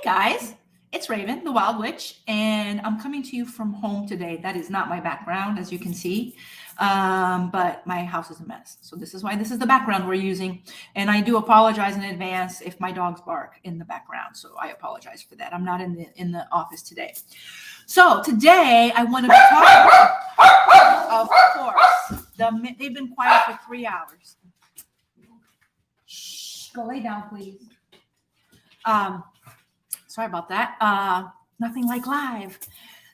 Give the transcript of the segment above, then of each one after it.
guys, it's Raven, the Wild Witch, and I'm coming to you from home today. That is not my background, as you can see, but my house is a mess. So this is why this is the background we're using, and I do apologize in advance if my dogs bark in the background. So I apologize for that. I'm not in the office today. So today I want to talk, of course, they've been quiet for 3 hours. Shh, go lay down, please. Sorry about that. Nothing like live.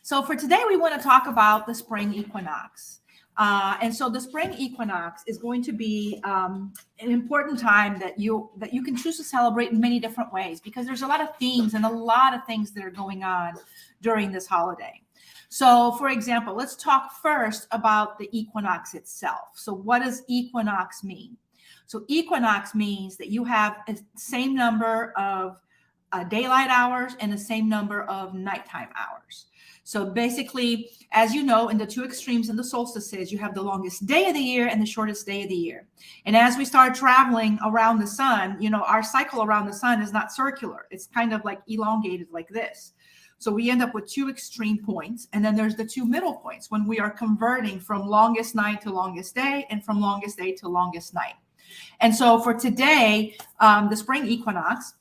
So for today, we want to talk about the spring equinox. And so the spring equinox is going to be an important time that you can choose to celebrate in many different ways, because there's a lot of themes and a lot of things that are going on during this holiday. So for example, let's talk first about the equinox itself. So what does equinox mean? So equinox means that you have the same number of daylight hours and the same number of nighttime hours. So basically, as you know, in the two extremes in the solstices, you have the longest day of the year and the shortest day of the year. And as we start traveling around the sun, our cycle around the sun is not circular. It's kind of like elongated like this. So we end up with two extreme points. And then there's the two middle points when we are converting from longest night to longest day and from longest day to longest night. And so for today, the spring equinox,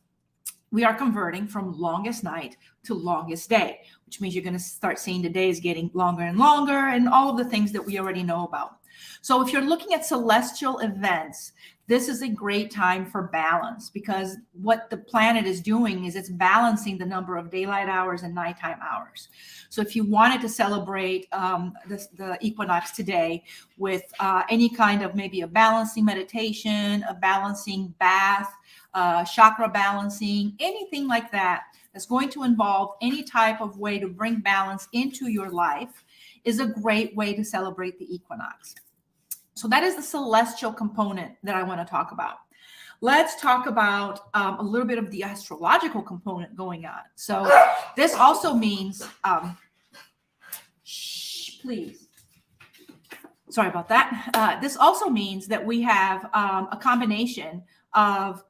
we are converting from longest night to longest day, which means you're going to start seeing the days getting longer and longer and all of the things that we already know about. So if you're looking at celestial events, this is a great time for balance, because what the planet is doing is it's balancing the number of daylight hours and nighttime hours. So if you wanted to celebrate the equinox today with any kind of maybe a balancing meditation, a balancing bath, chakra balancing, anything like that that's going to involve any type of way to bring balance into your life, is a great way to celebrate the equinox. So that is the celestial component that I want to talk about. Let's talk about a little bit of the astrological component going on. So this also means, shh, please. Sorry about that. This also means that we have a combination of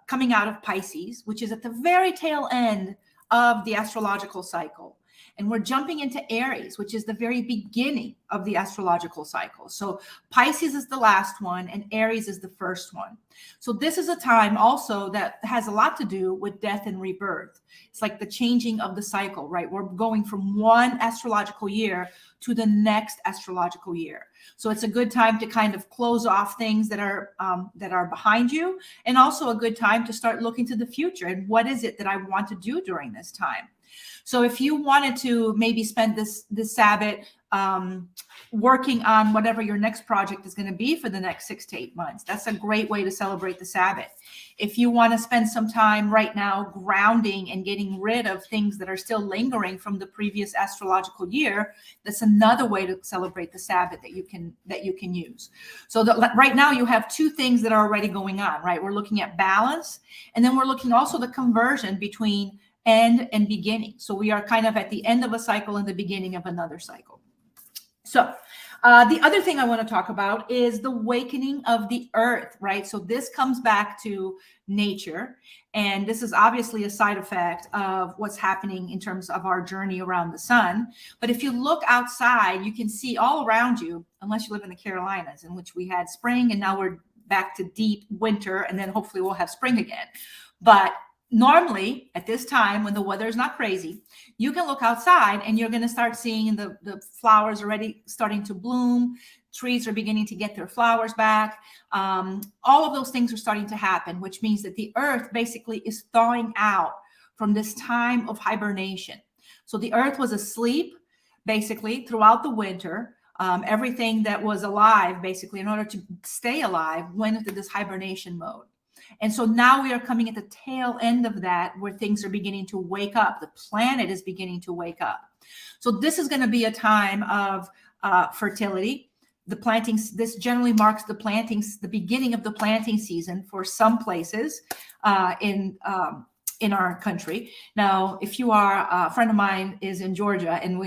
coming out of Pisces, which is at the very tail end of the astrological cycle. And we're jumping into Aries, which is the very beginning of the astrological cycle. So Pisces is the last one and Aries is the first one. So this is a time also that has a lot to do with death and rebirth. It's like the changing of the cycle, right? We're going from one astrological year to the next astrological year. So it's a good time to kind of close off things that are behind you, and also a good time to start looking to the future and what is it that I want to do during this time. So if you wanted to maybe spend this Sabbath working on whatever your next project is going to be for the next 6 to 8 months, that's a great way to celebrate the Sabbath. If you want to spend some time right now grounding and getting rid of things that are still lingering from the previous astrological year, that's another way to celebrate the Sabbath that you can use. So right now you have two things that are already going on, right? We're looking at balance, and then we're looking also the conversion between end and beginning. So we are kind of at the end of a cycle and the beginning of another cycle. So the other thing I want to talk about is the awakening of the earth, right? So this comes back to nature. And this is obviously a side effect of what's happening in terms of our journey around the sun. But if you look outside, you can see all around you, unless you live in the Carolinas, in which we had spring and now we're back to deep winter, and then hopefully we'll have spring again. But normally at this time, when the weather is not crazy, you can look outside and you're going to start seeing the flowers already starting to bloom. Trees are beginning to get their flowers back. All of those things are starting to happen, which means that the earth basically is thawing out from this time of hibernation. So the earth was asleep basically throughout the winter. Everything that was alive, basically, in order to stay alive, went into this hibernation mode. And so now we are coming at the tail end of that, where things are beginning to wake up. The planet is beginning to wake up. So this is going to be a time of fertility. The plantings, this generally marks the beginning of the planting season for some places in our country. Now, if you are, a friend of mine is in Georgia, and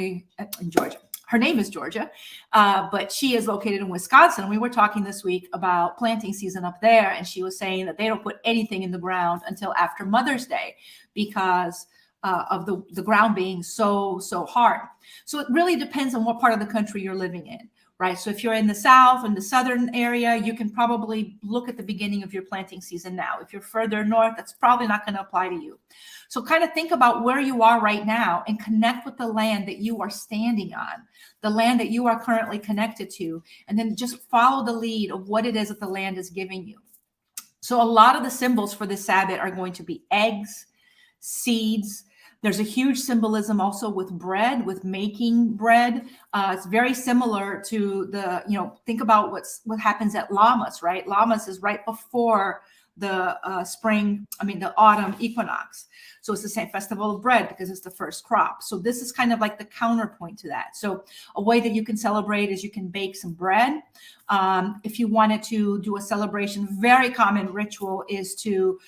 her name is Georgia, but she is located in Wisconsin. We were talking this week about planting season up there, and she was saying that they don't put anything in the ground until after Mother's Day because of the ground being so hard. So it really depends on what part of the country you're living in, right? So if you're in the South, in the Southern area, you can probably look at the beginning of your planting season now. If you're further north, that's probably not going to apply to you. So kind of think about where you are right now and connect with the land that you are standing on, the land that you are currently connected to, and then just follow the lead of what it is that the land is giving you. So a lot of the symbols for this Sabbat are going to be eggs, seeds. There's a huge symbolism also with bread, with making bread. It's very similar to think about what happens at Lammas, right? Lammas is right before the autumn equinox. So it's the same festival of bread because it's the first crop. So this is kind of like the counterpoint to that. So a way that you can celebrate is you can bake some bread. If you wanted to do a celebration, very common ritual is to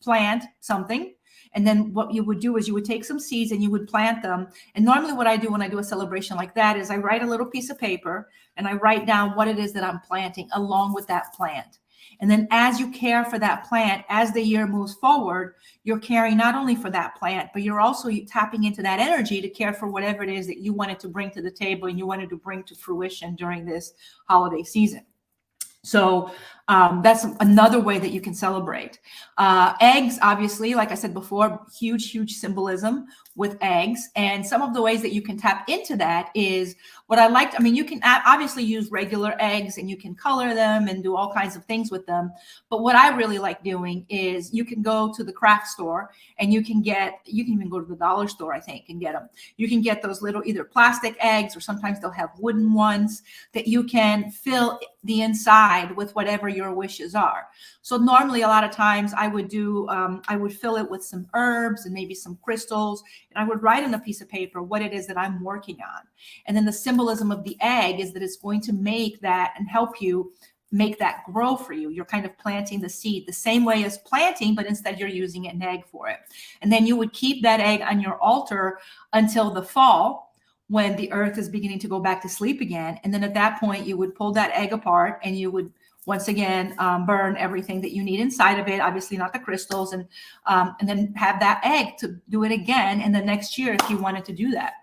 plant something. And then what you would do is you would take some seeds and you would plant them. And normally what I do when I do a celebration like that is I write a little piece of paper and I write down what it is that I'm planting along with that plant. And then as you care for that plant, as the year moves forward, you're caring not only for that plant, but you're also tapping into that energy to care for whatever it is that you wanted to bring to the table and you wanted to bring to fruition during this holiday season. So that's another way that you can celebrate. Eggs, obviously, like I said before, huge symbolism with eggs. And some of the ways that you can tap into that is what I liked. I mean, you can obviously use regular eggs and you can color them and do all kinds of things with them. But what I really like doing is you can go to the craft store and you can even go to the dollar store, I think, and get them. You can get those little either plastic eggs or sometimes they'll have wooden ones that you can fill the inside with whatever your wishes are. So normally a lot of times I would fill it with some herbs and maybe some crystals, and I would write on a piece of paper what it is that I'm working on. And then the symbolism of the egg is that it's going to make that and help you make that grow for you. You're kind of planting the seed the same way as planting, but instead you're using an egg for it. And then you would keep that egg on your altar until the fall, when the earth is beginning to go back to sleep again. And then at that point, you would pull that egg apart and you would once again burn everything that you need inside of it, obviously not the crystals, and then have that egg to do it again in the next year if you wanted to do that.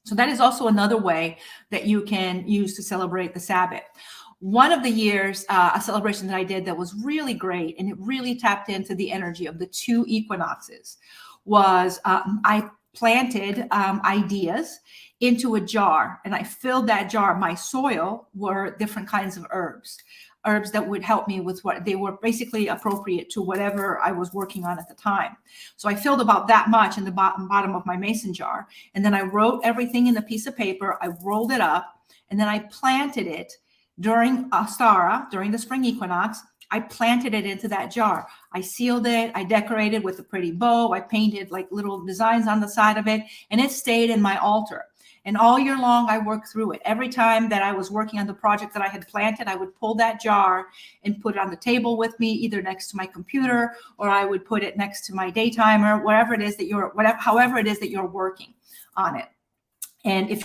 So that is also another way that you can use to celebrate the Sabbat. One of the years, a celebration that I did that was really great, and it really tapped into the energy of the two equinoxes, was I planted ideas into a jar, and I filled that jar. My soil were different kinds of herbs that would help me with what they were basically appropriate to whatever I was working on at the time. So I filled about that much in the bottom of my mason jar. And then I wrote everything in the piece of paper. I rolled it up and then I planted it during Ostara, during the spring equinox. I planted it into that jar. I sealed it. I decorated with a pretty bow. I painted like little designs on the side of it, and it stayed in my altar. And all year long, I worked through it. Every time that I was working on the project that I had planted, I would pull that jar and put it on the table with me, either next to my computer, or I would put it next to my day timer, however it is that you're working on it. And if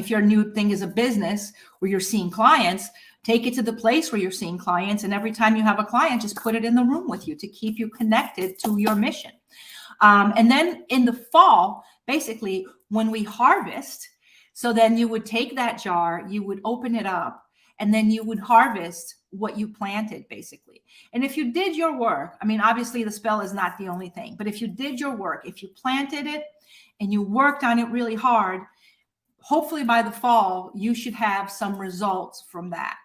your new thing is a business where you're seeing clients, take it to the place where you're seeing clients. And every time you have a client, just put it in the room with you to keep you connected to your mission. And then in the fall, basically, when we harvest, so then you would take that jar, you would open it up, and then you would harvest what you planted, basically. And if you did your work, I mean, obviously the spell is not the only thing, but if you did your work, if you planted it and you worked on it really hard, hopefully by the fall, you should have some results from that.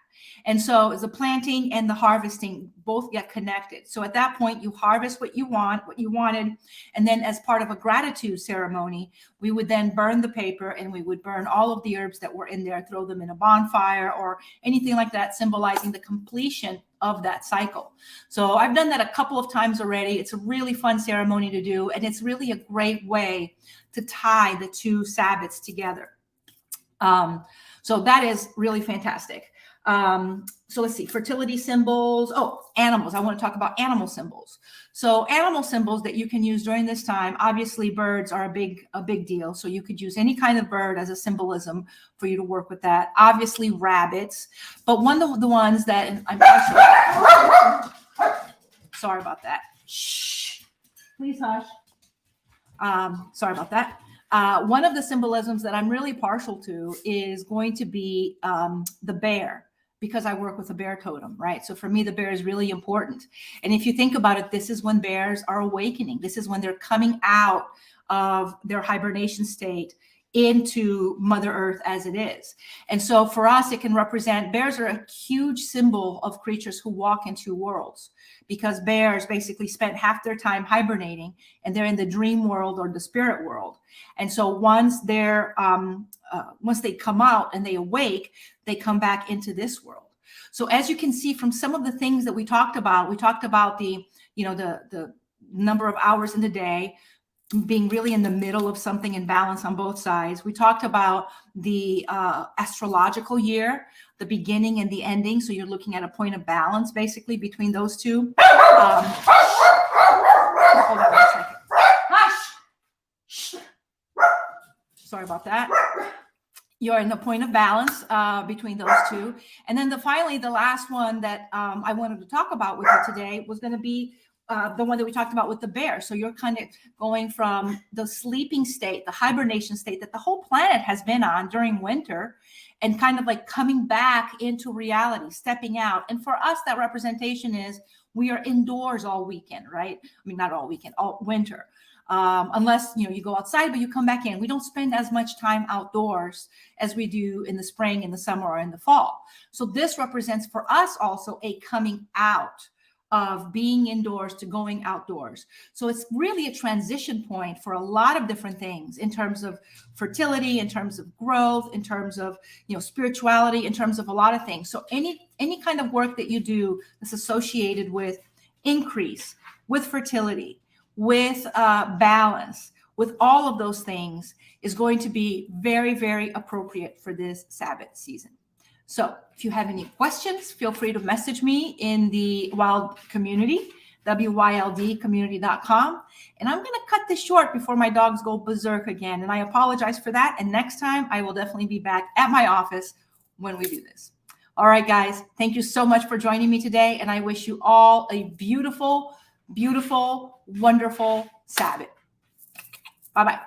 And so the planting and the harvesting both get connected. So at that point, you harvest what you wanted. And then as part of a gratitude ceremony, we would then burn the paper and we would burn all of the herbs that were in there, throw them in a bonfire or anything like that, symbolizing the completion of that cycle. So I've done that a couple of times already. It's a really fun ceremony to do. And it's really a great way to tie the two Sabbats together. So that is really fantastic. So let's see, fertility symbols. Oh, animals. I want to talk about animal symbols. So animal symbols that you can use during this time. Obviously, birds are a big deal. So you could use any kind of bird as a symbolism for you to work with that. Obviously, rabbits. But one of the ones that sorry about that. Shh. Please hush. Sorry about that. One of the symbolisms that I'm really partial to is going to be the bear, because I work with a bear totem, right? So for me, the bear is really important. And if you think about it, this is when bears are awakening. This is when they're coming out of their hibernation state into Mother Earth as it is. And so for us, it can represent, bears are a huge symbol of creatures who walk in two worlds, because bears basically spent half their time hibernating and they're in the dream world or the spirit world. And so once they come out and they awake, they come back into this world. So as you can see from some of the things that we talked about the number of hours in the day, being really in the middle of something in balance on both sides. We talked about the astrological year, the beginning and the ending. So you're looking at a point of balance basically between those two. Hold on 1 second. Hush! Shh. Sorry about that. You're in the point of balance between those two. And then finally, the last one that I wanted to talk about with you today was going to be the one that we talked about with the bear. So you're kind of going from the sleeping state, the hibernation state that the whole planet has been on during winter, and kind of like coming back into reality, stepping out. And for us, that representation is we are indoors all weekend, right? I mean, not all weekend, all winter. Unless, you go outside, but you come back in. We don't spend as much time outdoors as we do in the spring, in the summer, or in the fall. So this represents for us also a coming out of being indoors to going outdoors. So it's really a transition point for a lot of different things in terms of fertility, in terms of growth, in terms of, spirituality, in terms of a lot of things. So any kind of work that you do that's associated with increase, with fertility, with balance, with all of those things is going to be very, very appropriate for this Sabbath season. So if you have any questions, feel free to message me in the Wild community, wyldcommunity.com. And I'm going to cut this short before my dogs go berserk again. And I apologize for that. And next time I will definitely be back at my office when we do this. All right, guys, thank you so much for joining me today. And I wish you all a beautiful, beautiful, wonderful Sabbath. Bye-bye.